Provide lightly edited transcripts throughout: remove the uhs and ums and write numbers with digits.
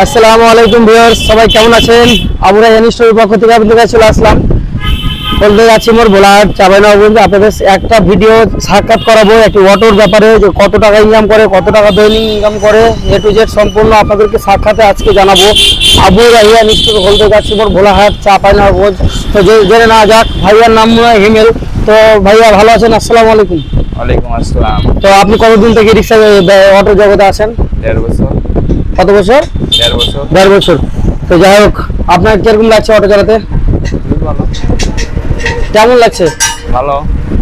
আসসালামু আলাইকুম ভিউয়ার্স, সবাই কেমন আছেন? আমরা এনস্টোর পক্ষ থেকে আপনাদের কাছে চলে আসলাম। বলতে যাচ্ছি মোর ভোলাহাট চাঁপাইনবাবগঞ্জ। আপনাদের একটা ভিডিও সাক্ষাৎ করাবো একটি অটোর ব্যাপারে, যে কত টাকা ইনকাম করে, কত টাকা দৈনিক ইনকাম করে, এ টু জেড সম্পূর্ণ আপনাদেরকে সাক্ষাতে আজকে জানাবো। আবু রাহিয়া নিশ্চয় বলতে যাচ্ছি মোর ভোলাহাট চাঁপাইনবাবগঞ্জ। তো জেনে না যাক, ভাইয়ার নাম মনে হয় হিমেল। তো ভাইয়া ভালো আছেন? আসসালামু আলাইকুম। ওয়ালাইকুম আসসালাম। তো আপনি কতদিন থেকে রিক্সা অটো জগতে আছেন? 1.5 বছর। কত বছর? 1.5 বছর। 1.5 বছর। তো যাই হোক, আপনার কিরকম লাগছে অটো চালাতে? ভালো। কেমন লাগছে? ভালো।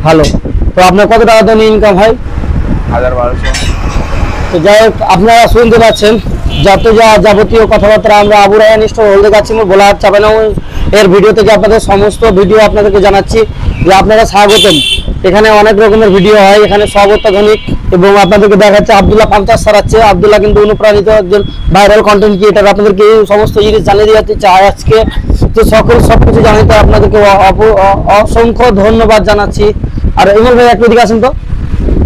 ভালো। তো আপনার কত টাকা দৈনিক ইনকাম হয়? 1200। তো যাই হোক, আপনারা শুনতে পাচ্ছেন যাবতীয় কথাবার্তা আমরা আবু রায়হান স্টোর হলদে গাছিমুর ভোলাহাট চাঁপাইনবাবগঞ্জ এর ভিডিও থেকে আপনাদের সমস্ত ভিডিও আপনাদেরকে জানাচ্ছি যে আপনারা স্বাগতম। এখানে অনেক রকমের ভিডিও হয়, এখানে সব অত্যাধুনিক, এবং আপনাদেরকে দেখাচ্ছে আব্দুল্লাহ পাঞ্চার সারাচ্ছে। আব্দুল্লাহ কিন্তু অনুপ্রাণিত একজন ভাইরাল কন্টেন্ট ক্রিয়েটার। আপনাদেরকে এই সমস্ত জিনিস জানিয়ে দিতে চাই আজকে। তো সবকিছু জানাতে আপনাদেরকে অসংখ্য ধন্যবাদ জানাচ্ছি। আর ইমল ভাই একটু দিকে আসেন, তো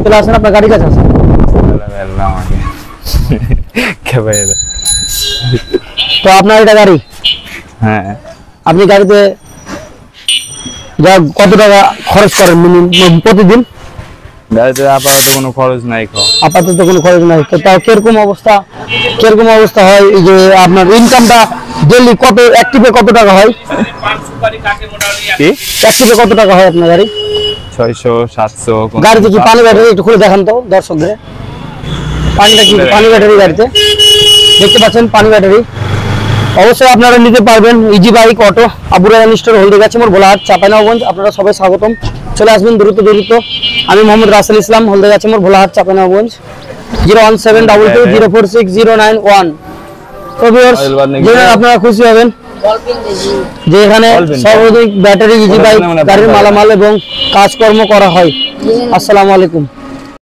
চলে আসেন, আপনার গাড়ির কাছে আসেন। তো আপনার এটা গাড়ি? হ্যাঁ। আপনি গাড়িতে কত টাকা খরচ করেন মিনিমাম প্রতিদিন? গাড়িতে আপাতত কোনো খরচ নাই। আপাতত কোনো খরচ নাই। তো তাও কিরকম অবস্থা হয় এই যে আপনার ইনকামটা ডেইলি কত, অ্যাক্টিভে কত টাকা হয়? কি অ্যাক্টিভে কত টাকা হয় আপনার গাড়ি? 600 700। গাড়িতে কি পানি ব্যাটারি একটু খুলে দেখান তো দর্শকদের। পানিটা কি পানি ব্যাটারি গাড়িতে? দেখতে পাচ্ছেন পানি ব্যাটারি। অবশ্যই আপনারা নিতে পারবেন। Easy bike auto, Abu Raihan store হলদে গাছিমুর ভোলাহাট চাঁপাইনবাবগঞ্জ। আপনারা সবাই স্বাগতম, চলে আসবেন দ্রুত। আমি মোহাম্মদ রাসেল ইসলাম, হলদে গাছিমুর ভোলাহাট চাঁপাইনবাবগঞ্জ। 01722046091। তো ভিউয়ার্স, আপনারা খুশি হবেন যে এখানে সর্বাধিক ব্যাটারি, ইজি বাইক, গাড়ির মালামাল এবং কাজকর্ম করা হয়। আসসালামু আলাইকুম।